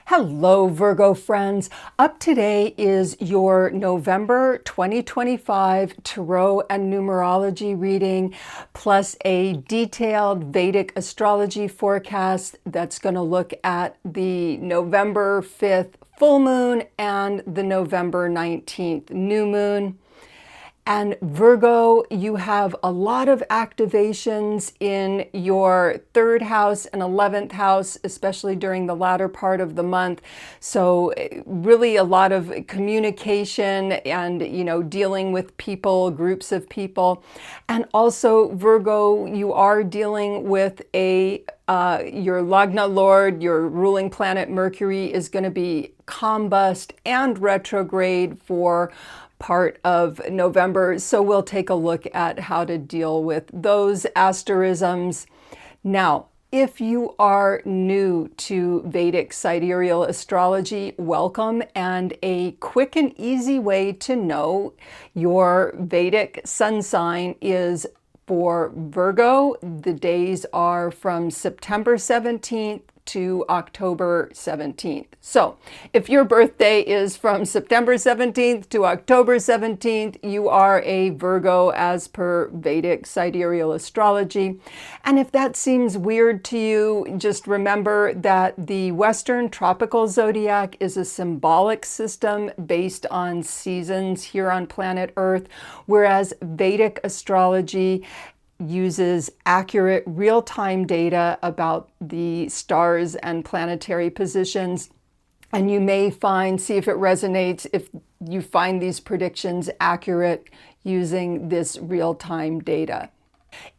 Hello, Virgo friends. Up today is your November 2025 Tarot and Numerology reading, plus a detailed Vedic astrology forecast that's going to look at the November 5th full moon and the November 19th new moon. And Virgo, you have a lot of activations in your 3rd house and 11th house, especially during the latter part of the month. So really a lot of communication and, dealing with people, groups of people. And also Virgo, you are dealing with your Lagna Lord, your ruling planet Mercury is going to be combust and retrograde for part of November. So we'll take a look at how to deal with those asterisms. Now, if you are new to Vedic Sidereal Astrology, welcome, and a quick and easy way to know your Vedic Sun Sign is for Virgo. The days are from September 17th to October 17th. So if your birthday is from September 17th to October 17th, you are a Virgo as per Vedic Sidereal Astrology. And if that seems weird to you, just remember that the Western tropical zodiac is a symbolic system based on seasons here on planet Earth, whereas Vedic astrology uses accurate real-time data about the stars and planetary positions. And you may see if it resonates, if you find these predictions accurate using this real-time data.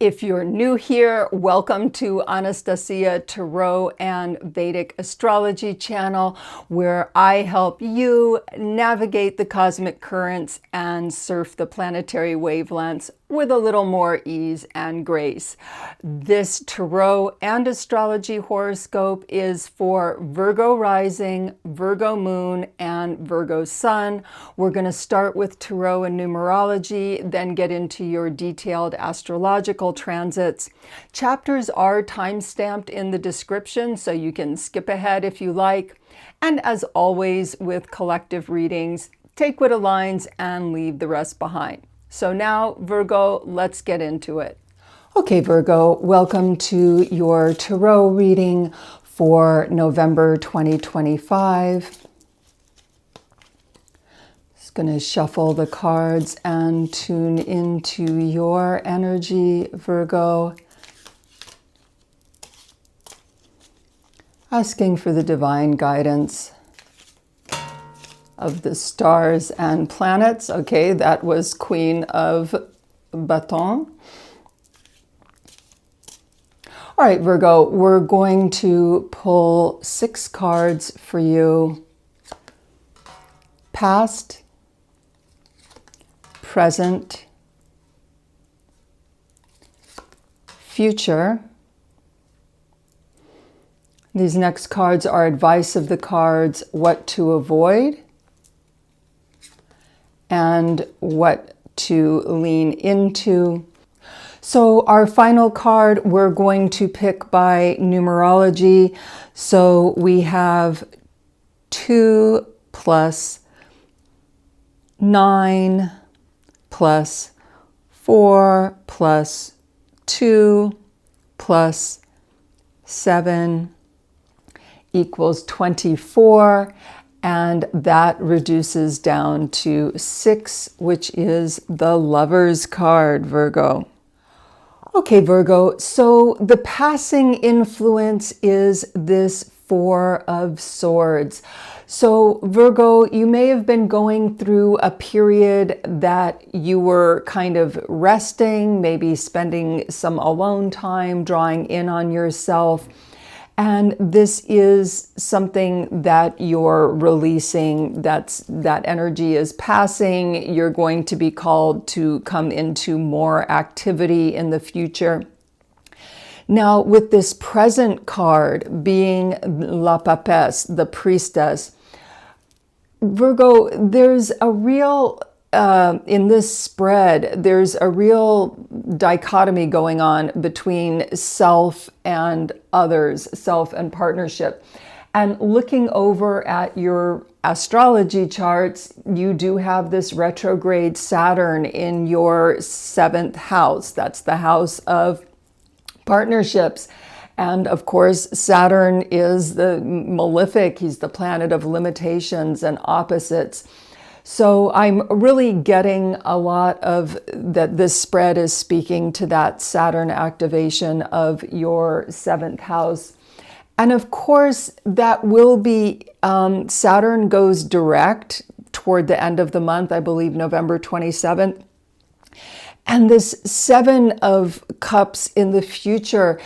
If you're new here, welcome to Anastasia Tarot and Vedic Astrology channel, where I help you navigate the cosmic currents and surf the planetary wavelengths with a little more ease and grace. This tarot and astrology horoscope is for Virgo rising, Virgo moon, and Virgo sun. We're going to start with tarot and numerology, then get into your detailed astrological transits. Chapters are time-stamped in the description, so you can skip ahead if you like. And as always with collective readings, take what aligns and leave the rest behind. So now, Virgo, let's get into it. Okay, Virgo, welcome to your tarot reading for November 2025. Just going to shuffle the cards and tune into your energy, Virgo. Asking for the divine guidance of the stars and planets. Okay, that was Queen of Baton. All right, Virgo, we're going to pull 6 cards for you. Past, present, future. These next cards are advice of the cards, what to avoid and what to lean into. So our final card, we're going to pick by numerology. So we have 2 plus 9 plus 4 plus 2 plus 7 equals 24. And that reduces down to 6, which is the Lover's card, Virgo. Okay, Virgo, so the passing influence is this 4 of Swords. So Virgo, you may have been going through a period that you were kind of resting, maybe spending some alone time, drawing in on yourself. And this is something that you're releasing, that energy is passing. You're going to be called to come into more activity in the future. Now, with this present card being La Papesse, the priestess, Virgo, there's a real in this spread, there's a real dichotomy going on between self and others, self and partnership. And looking over at your astrology charts, you do have this retrograde Saturn in your 7th house. That's the house of partnerships. And of course, Saturn is the malefic. He's the planet of limitations and opposites. So I'm really getting a lot of that. This spread is speaking to that Saturn activation of your 7th house. And of course, that will be, Saturn goes direct toward the end of the month, I believe November 27th. And this 7 of Cups in the future.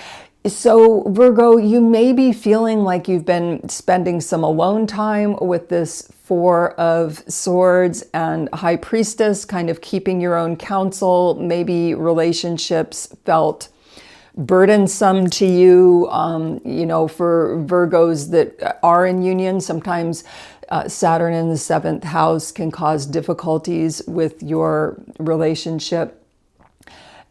So Virgo, you may be feeling like you've been spending some alone time with this 4 of Swords and High Priestess, kind of keeping your own counsel. Maybe relationships felt burdensome to you. You know, for Virgos that are in union, sometimes Saturn in the 7th house can cause difficulties with your relationship.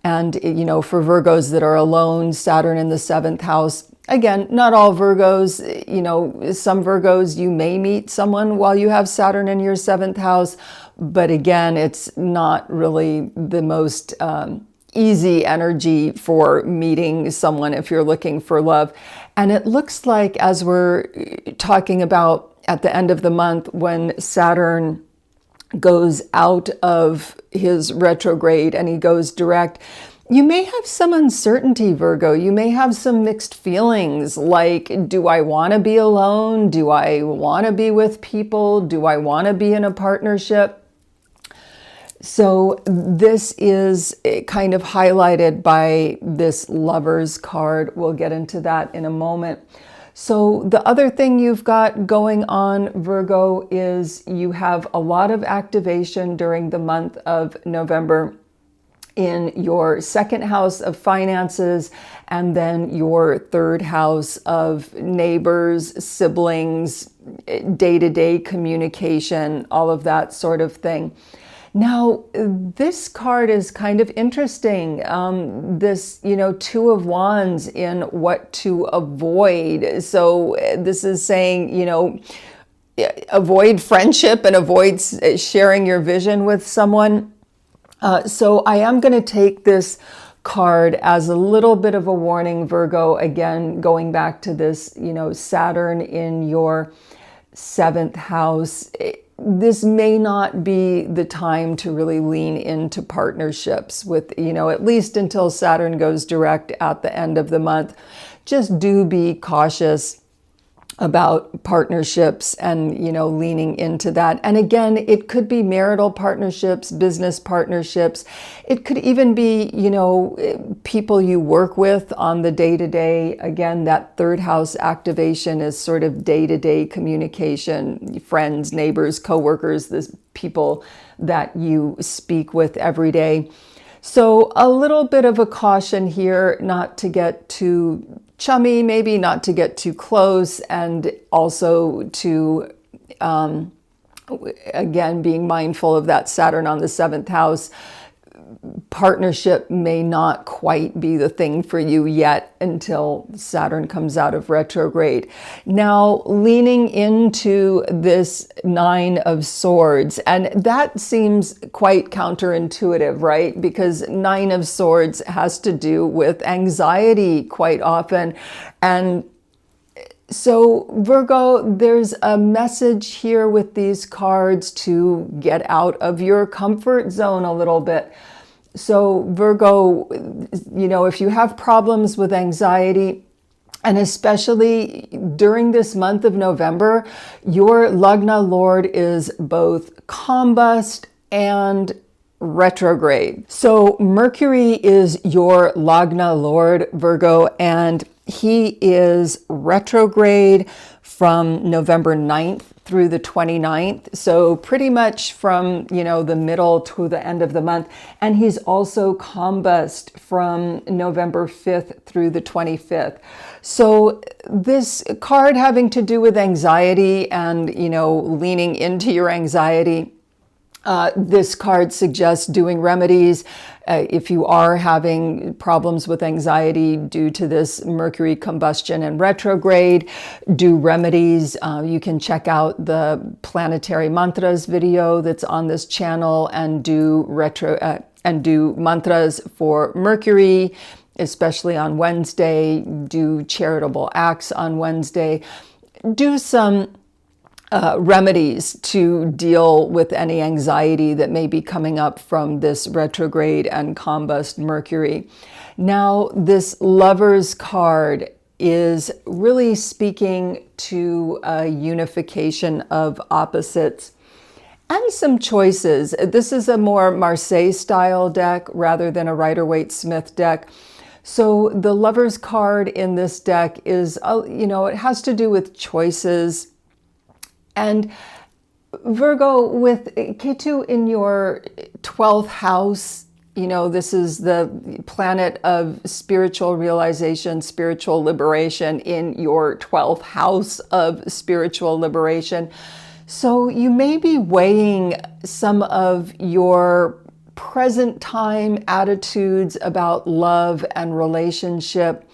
And, you know, for Virgos that are alone, Saturn in the 7th house, again, not all Virgos, you know, some Virgos, you may meet someone while you have Saturn in your 7th house. But again, it's not really the most easy energy for meeting someone if you're looking for love. And it looks like, as we're talking about at the end of the month, when Saturn goes out of his retrograde and he goes direct, you may have some uncertainty, Virgo. You may have some mixed feelings, like, do I want to be alone? Do I want to be with people? Do I want to be in a partnership? So this is kind of highlighted by this Lovers card. We'll get into that in a moment. So the other thing you've got going on, Virgo, is you have a lot of activation during the month of November in your 2nd house of finances, and then your 3rd house of neighbors, siblings, day-to-day communication, all of that sort of thing. Now, this card is kind of interesting. This, you know, 2 of Wands in what to avoid. So this is saying, you know, avoid friendship and avoid sharing your vision with someone. So I am going to take this card as a little bit of a warning, Virgo. Again, going back to this, you know, Saturn in your 7th house. This may not be the time to really lean into partnerships with, you know, at least until Saturn goes direct at the end of the month. Just do be cautious about partnerships and, you know, leaning into that. And again, it could be marital partnerships, business partnerships. It could even be, you know, people you work with on the day-to-day. Again, that 3rd house activation is sort of day-to-day communication, friends, neighbors, coworkers, the people that you speak with every day. So a little bit of a caution here, not to get too chummy, maybe not to get too close, and also to, again, being mindful of that Saturn on the 7th house. Partnership may not quite be the thing for you yet until Saturn comes out of retrograde. Now, leaning into this 9 of Swords, and that seems quite counterintuitive, right? Because 9 of Swords has to do with anxiety quite often. And so Virgo, there's a message here with these cards to get out of your comfort zone a little bit. So Virgo, you know, if you have problems with anxiety, and especially during this month of November, your Lagna Lord is both combust and retrograde. So Mercury is your Lagna Lord, Virgo, and he is retrograde from November 9th through the 29th. So pretty much from, you know, the middle to the end of the month. And he's also combust from November 5th through the 25th. So this card having to do with anxiety and, you know, leaning into your anxiety. This card suggests doing remedies. If you are having problems with anxiety due to this Mercury combustion and retrograde, do remedies. You can check out the planetary mantras video that's on this channel and do mantras for Mercury, especially on Wednesday. Do charitable acts on Wednesday. Do some remedies to deal with any anxiety that may be coming up from this retrograde and combust Mercury. Now, this Lovers card is really speaking to a unification of opposites and some choices. This is a more Marseille style deck rather than a Rider-Waite-Smith deck. So the Lovers card in this deck is, it has to do with choices. And Virgo, with Ketu in your 12th house, this is the planet of spiritual realization, spiritual liberation in your 12th house of spiritual liberation. So you may be weighing some of your present time attitudes about love and relationship,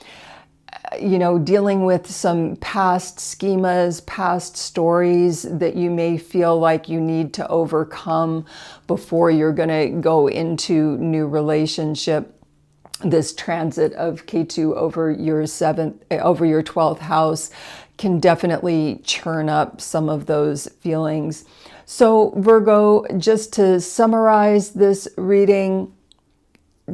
dealing with some past schemas, past stories that you may feel like you need to overcome before you're going to go into new relationship. This transit of Ketu over your 12th house can definitely churn up some of those feelings. So Virgo, just to summarize this reading,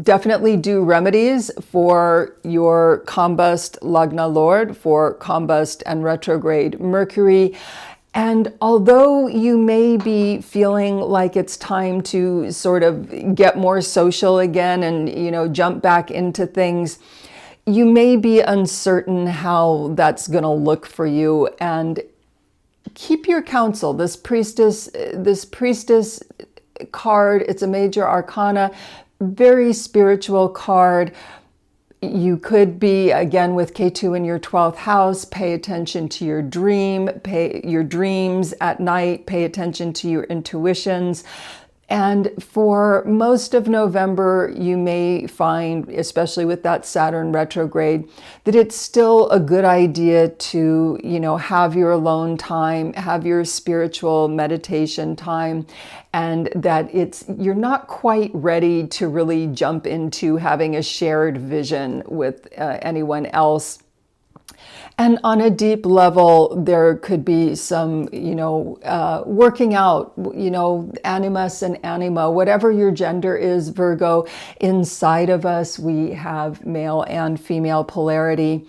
definitely do remedies for your combust Lagna Lord, for combust and retrograde Mercury. And although you may be feeling like it's time to sort of get more social again and, jump back into things, you may be uncertain how that's going to look for you. And keep your counsel. This priestess card, it's a major arcana, very spiritual card. You could be, again, with Ketu in your 12th house, pay attention to your dreams at night, pay attention to your intuitions. And for most of November, you may find, especially with that Saturn retrograde, that it's still a good idea to, have your alone time, have your spiritual meditation time, and that you're not quite ready to really jump into having a shared vision with anyone else. And on a deep level, there could be some, working out, animus and anima, whatever your gender is, Virgo. Inside of us, we have male and female polarity.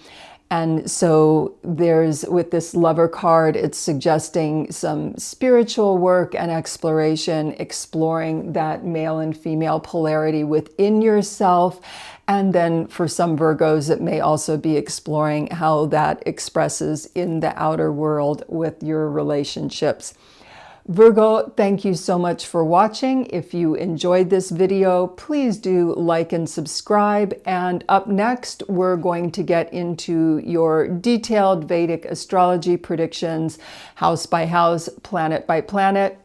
And so with this Lover card, it's suggesting some spiritual work and exploration, exploring that male and female polarity within yourself. And then for some Virgos, it may also be exploring how that expresses in the outer world with your relationships. Virgo, thank you so much for watching. If you enjoyed this video, please do like and subscribe. And up next, we're going to get into your detailed Vedic astrology predictions, house by house, planet by planet.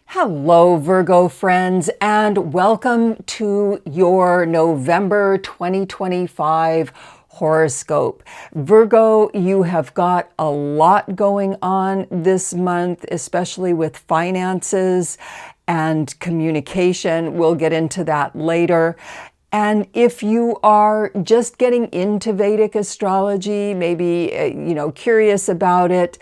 Hello, Virgo friends, and welcome to your November 2025 horoscope. Virgo, you have got a lot going on this month, especially with finances and communication. We'll get into that later. And if you are just getting into Vedic astrology, maybe, curious about it,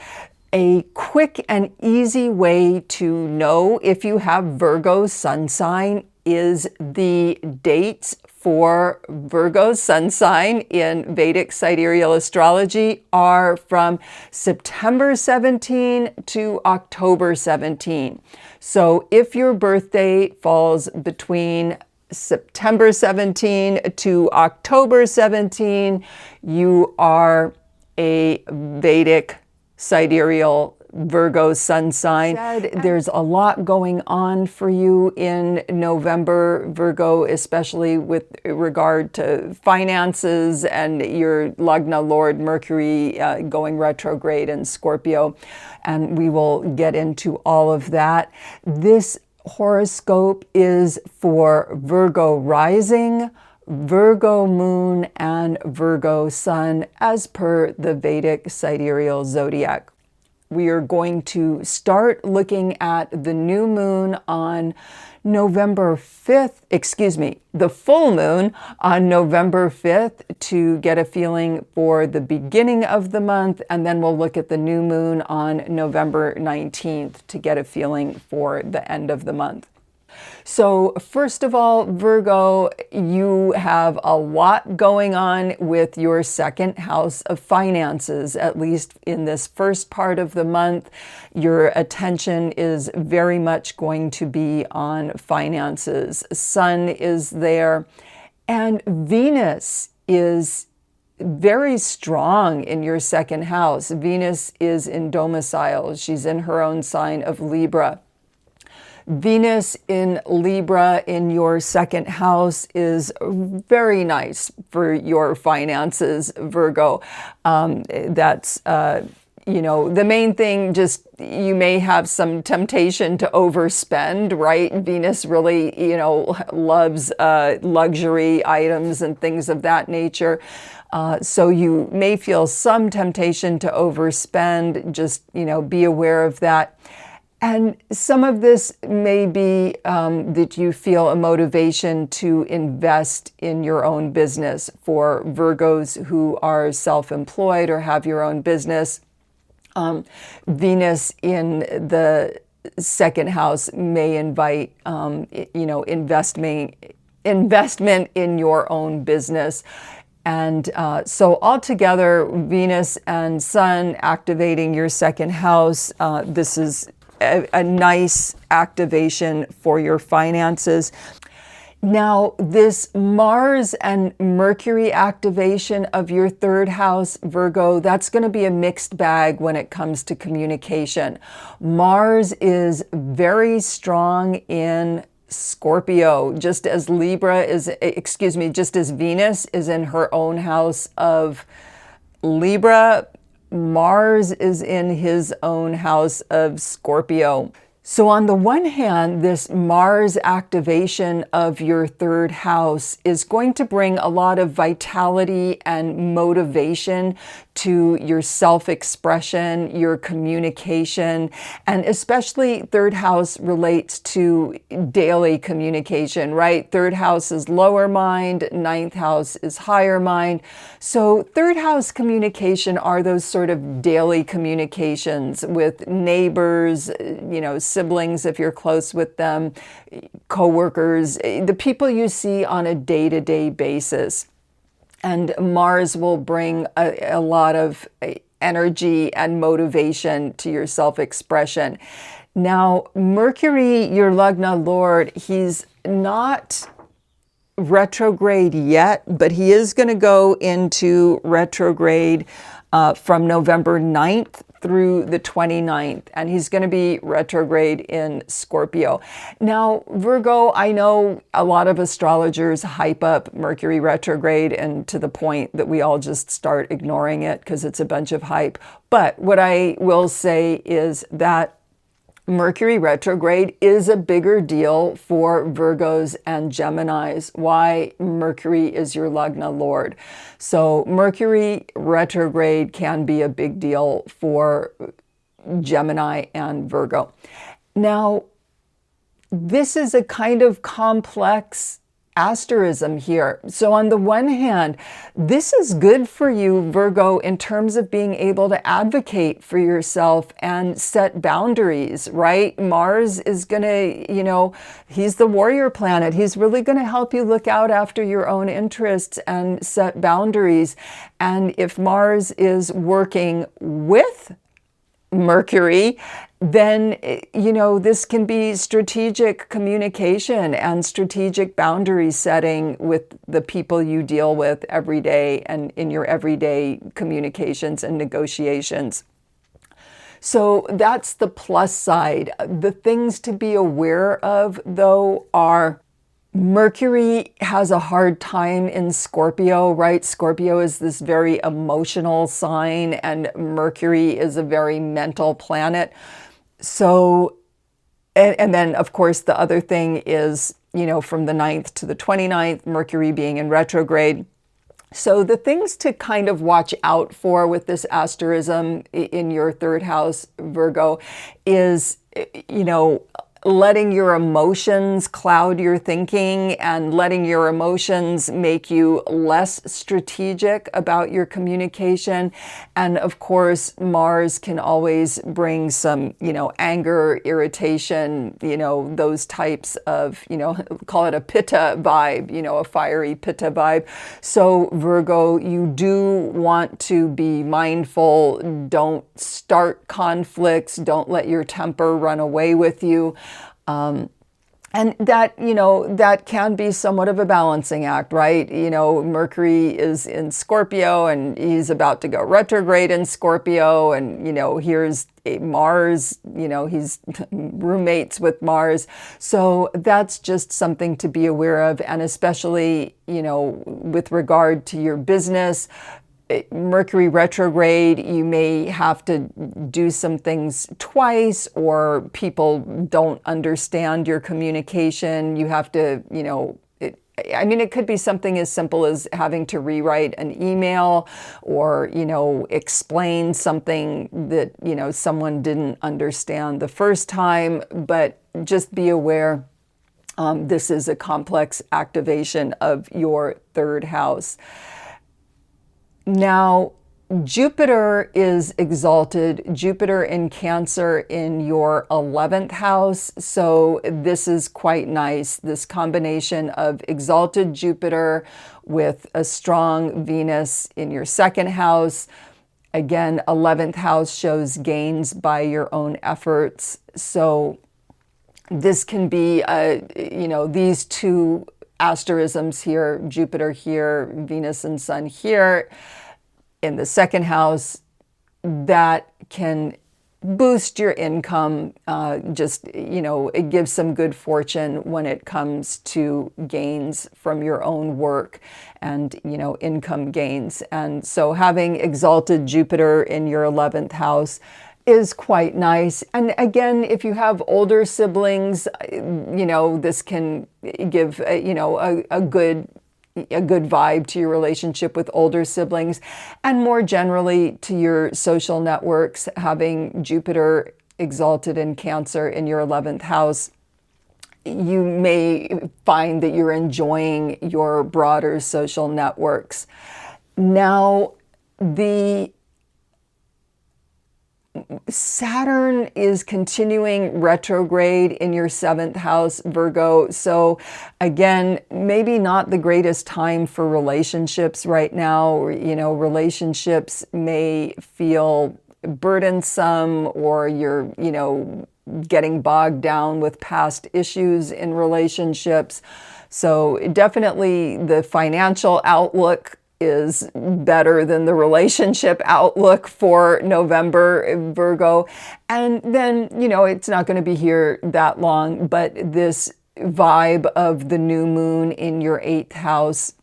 a quick and easy way to know if you have Virgo Sun Sign is the dates for Virgo Sun Sign in Vedic Sidereal Astrology are from September 17 to October 17. So if your birthday falls between September 17 to October 17, you are a Vedic Sidereal Virgo Sun Sign. There's a lot going on for you in November, Virgo, especially with regard to finances and your Lagna Lord Mercury going retrograde in Scorpio. And we will get into all of that. This horoscope is for Virgo rising, Virgo moon, and Virgo sun as per the Vedic Sidereal Zodiac. We are going to start looking at the new moon on November 5th, the full moon on November 5th to get a feeling for the beginning of the month, and then we'll look at the new moon on November 19th to get a feeling for the end of the month. So first of all, Virgo, you have a lot going on with your second house of finances, at least in this first part of the month. Your attention is very much going to be on finances. Sun is there, and Venus is very strong in your second house. Venus is in domicile. She's in her own sign of Libra. Venus in Libra in your second house is very nice for your finances, Virgo. That's the main thing, just you may have some temptation to overspend, right? Venus really, loves luxury items and things of that nature. So you may feel some temptation to overspend. Just, be aware of that. And some of this may be that you feel a motivation to invest in your own business. For Virgos who are self-employed or have your own business, Venus in the second house may invite, investment in your own business. And so altogether, Venus and Sun activating your second house, this is a nice activation for your finances. Now, this Mars and Mercury activation of your third house, Virgo, that's going to be a mixed bag when it comes to communication. Mars is very strong in Scorpio, just as Venus is in her own house of Libra. Mars is in his own house of Scorpio. So on the one hand, this Mars activation of your third house is going to bring a lot of vitality and motivation to your self-expression, your communication, and especially third house relates to daily communication, right? Third house is lower mind, ninth house is higher mind. So third house communication are those sort of daily communications with neighbors, siblings if you're close with them, coworkers, the people you see on a day-to-day basis. And Mars will bring a lot of energy and motivation to your self-expression. Now, Mercury, your Lagna Lord, he's not retrograde yet, but he is going to go into retrograde from November 9th through the 29th, and he's going to be retrograde in Scorpio. Now, Virgo, I know a lot of astrologers hype up Mercury retrograde and to the point that we all just start ignoring it because it's a bunch of hype. But what I will say is that Mercury retrograde is a bigger deal for Virgos and Geminis. Why? Mercury is your Lagna Lord. So Mercury retrograde can be a big deal for Gemini and Virgo. Now, this is a kind of complex asterism here. So on the one hand, this is good for you, Virgo, in terms of being able to advocate for yourself and set boundaries, right? Mars is going to, he's the warrior planet. He's really going to help you look out after your own interests and set boundaries. And if Mars is working with Mercury, then, this can be strategic communication and strategic boundary setting with the people you deal with every day and in your everyday communications and negotiations. So that's the plus side. The things to be aware of, though, are Mercury has a hard time in Scorpio, right? Scorpio is this very emotional sign, and Mercury is a very mental planet. So And then, of course, the other thing is, from the 9th to the 29th, Mercury being in retrograde. So the things to kind of watch out for with this asterism in your third house, Virgo, is, letting your emotions cloud your thinking and letting your emotions make you less strategic about your communication. And of course, Mars can always bring some, anger, irritation, those types of, call it a pitta vibe, a fiery pitta vibe. So Virgo, you do want to be mindful. Don't start conflicts. Don't let your temper run away with you. And that, that can be somewhat of a balancing act, right? Mercury is in Scorpio and he's about to go retrograde in Scorpio. And, here's Mars, he's roommates with Mars. So that's just something to be aware of. And especially, with regard to your business, Mercury retrograde, you may have to do some things twice, or people don't understand your communication. You have to, it could be something as simple as having to rewrite an email or, explain something that, someone didn't understand the first time. But just be aware, this is a complex activation of your third house. Now, Jupiter is exalted, Jupiter in Cancer in your 11th house. So this is quite nice, this combination of exalted Jupiter with a strong Venus in your second house. Again, 11th house shows gains by your own efforts. So this can be, these two asterisms here, Jupiter here, Venus and Sun here, in the second house, that can boost your income. It gives some good fortune when it comes to gains from your own work and, income gains. And so having exalted Jupiter in your 11th house is quite nice. And again, if you have older siblings, this can give, a good vibe to your relationship with older siblings, and more generally to your social networks. Having Jupiter exalted in Cancer in your 11th house, you may find that you're enjoying your broader social networks. Now, the Saturn is continuing retrograde in your 7th house, Virgo. So again, maybe not the greatest time for relationships right now. Relationships may feel burdensome, or you're, getting bogged down with past issues in relationships. So definitely the financial outlook is better than the relationship outlook for November, Virgo. And then, it's not going to be here that long, but this vibe of the new moon in your 8th house,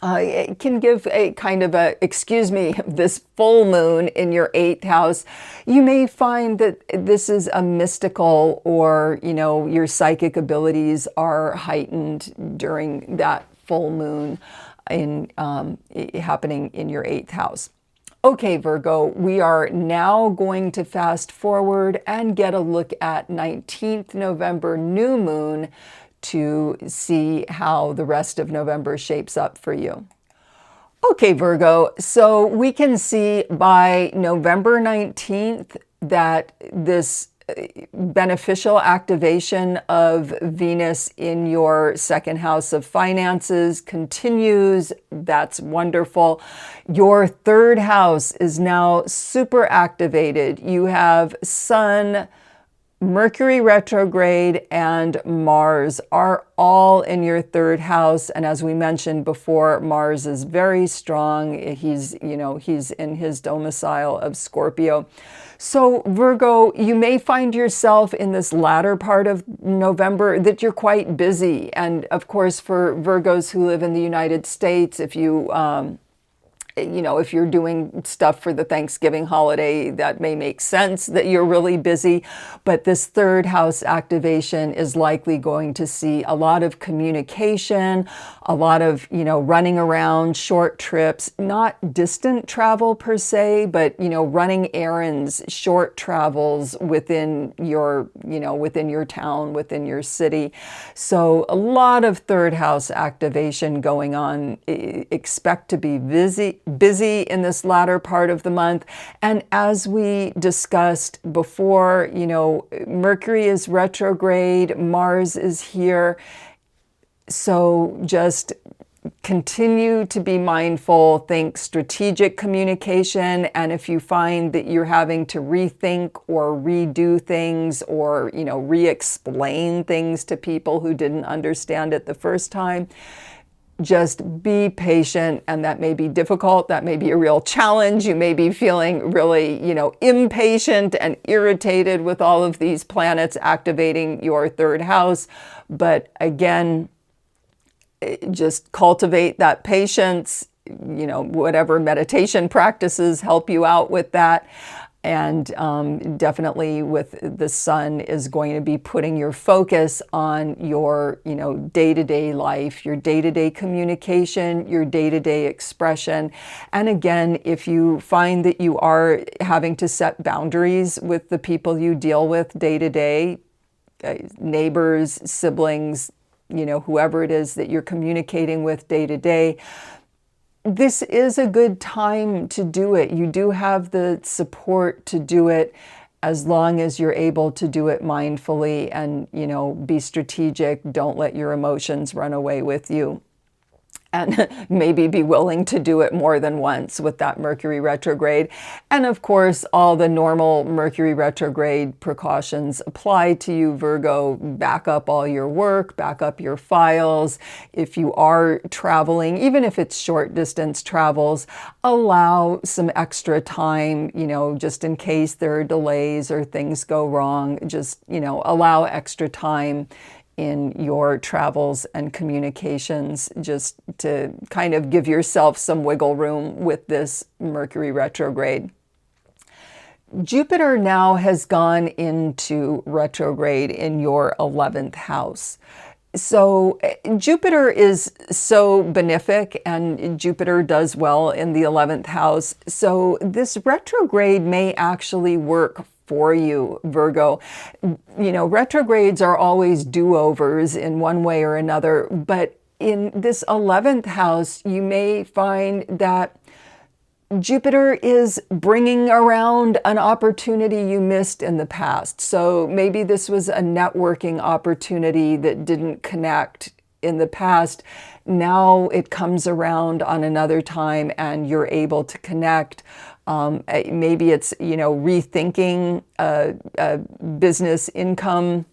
it can give a kind of this full moon in your 8th house. You may find that this is a mystical, or, your psychic abilities are heightened during that full moon happening in your 8th house. Okay, Virgo, we are now going to fast forward and get a look at 19th November new moon to see how the rest of November shapes up for you. Okay, Virgo, so we can see by November 19th that this beneficial activation of Venus in your 2nd house of finances continues. That's wonderful. Your 3rd house is now super activated. You have Sun, Mercury retrograde, and Mars are all in your 3rd house. And as we mentioned before, Mars is very strong. He's in his domicile of Scorpio. So Virgo, you may find yourself in this latter part of November that you're quite busy. And of course, for Virgos who live in the United States, if you You know, if you're doing stuff for the Thanksgiving holiday, that may make sense that you're really busy. But this third house activation is likely going to see a lot of communication, a lot of, you know, running around, short trips, not distant travel per se, but, you know, running errands, short travels within your, you know, within your town, within your city. So a lot of third house activation going on. Expect to be busy in this latter part of the month. And as we discussed before, you know, Mercury is retrograde, Mars is here. So just continue to be mindful, think strategic communication, and if you find that you're having to rethink or redo things or, you know, re-explain things to people who didn't understand it the first time, just be patient, and that may be difficult. That may be a real challenge. You may be feeling really, you know, impatient and irritated with all of these planets activating your third house. But again, just cultivate that patience, you know, whatever meditation practices help you out with that. And definitely with the sun is going to be putting your focus on your, you know, day-to-day life, your day-to-day communication, your day-to-day expression. And again, if you find that you are having to set boundaries with the people you deal with day-to-day, neighbors, siblings, you know, whoever it is that you're communicating with day-to-day, this is a good time to do it. You do have the support to do it as long as you're able to do it mindfully and, you know, be strategic. Don't let your emotions run away with you. And maybe be willing to do it more than once with that Mercury retrograde. And of course, all the normal Mercury retrograde precautions apply to you, Virgo. Back up all your work, back up your files. If you are traveling, even if it's short distance travels, allow some extra time, you know, just in case there are delays or things go wrong. Just, you know, allow extra time in your travels and communications, just to kind of give yourself some wiggle room with this Mercury retrograde. Jupiter now has gone into retrograde in your 11th house. So Jupiter is so benefic, and Jupiter does well in the 11th house. So this retrograde may actually work for you, Virgo. You know, retrogrades are always do-overs in one way or another, but in this 11th house, you may find that Jupiter is bringing around an opportunity you missed in the past. So maybe this was a networking opportunity that didn't connect in the past. Now it comes around on another time and you're able to connect. Maybe it's, you know, rethinking a business income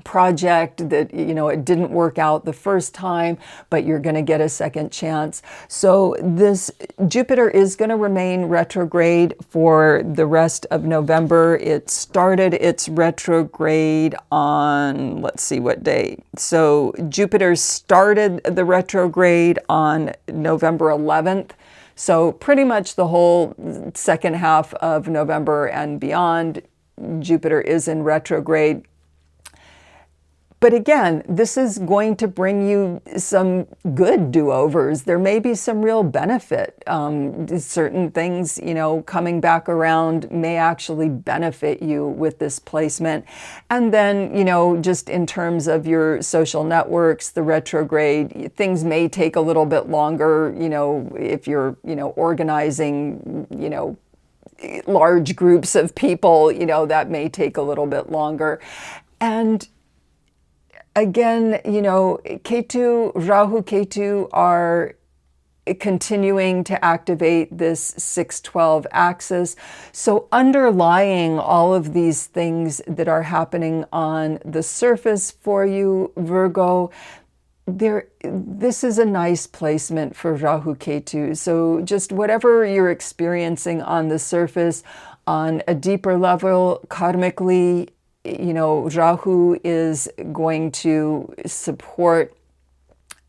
project that, you know, it didn't work out the first time, but you're going to get a second chance. So this Jupiter is going to remain retrograde for the rest of November. It started its retrograde on, let's see what day. So Jupiter started the retrograde on November 11th. So pretty much the whole second half of November and beyond, Jupiter is in retrograde. But again, this is going to bring you some good do-overs. There may be some real benefit. Certain things, you know, coming back around may actually benefit you with this placement. And then, you know, just in terms of your social networks, the retrograde, things may take a little bit longer, you know, if you're, you know, organizing, you know, large groups of people, you know, that may take a little bit longer. And again, you know, Rahu Ketu are continuing to activate this 6-12 axis. So underlying all of these things that are happening on the surface for you, Virgo, this is a nice placement for Rahu Ketu. So just whatever you're experiencing on the surface, on a deeper level, karmically, you know, Rahu is going to support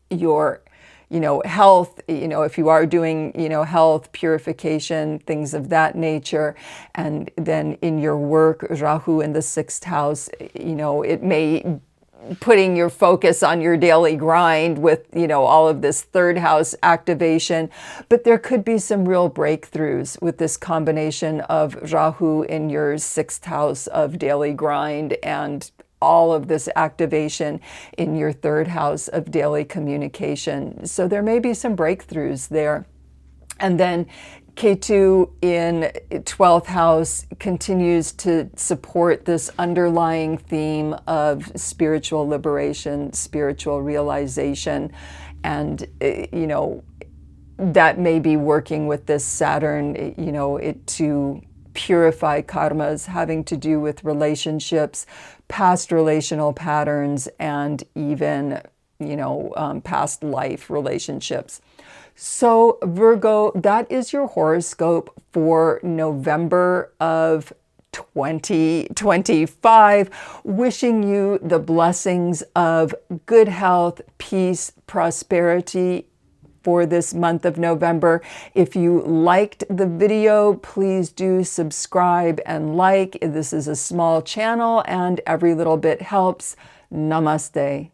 your health, if you are doing, health, purification, things of that nature. And then in your work, Rahu in the 6th house, it may putting your focus on your daily grind with, all of this 3rd house activation. But there could be some real breakthroughs with this combination of Rahu in your 6th house of daily grind and all of this activation in your 3rd house of daily communication. So there may be some breakthroughs there. And then Ketu in 12th house continues to support this underlying theme of spiritual liberation, spiritual realization. And, that may be working with this Saturn, it to purify karmas having to do with relationships, past relational patterns, and even, past life relationships. So Virgo, that is your horoscope for November of 2025. Wishing you the blessings of good health, peace, prosperity for this month of November. If you liked the video, please do subscribe and like. This is a small channel and every little bit helps. Namaste.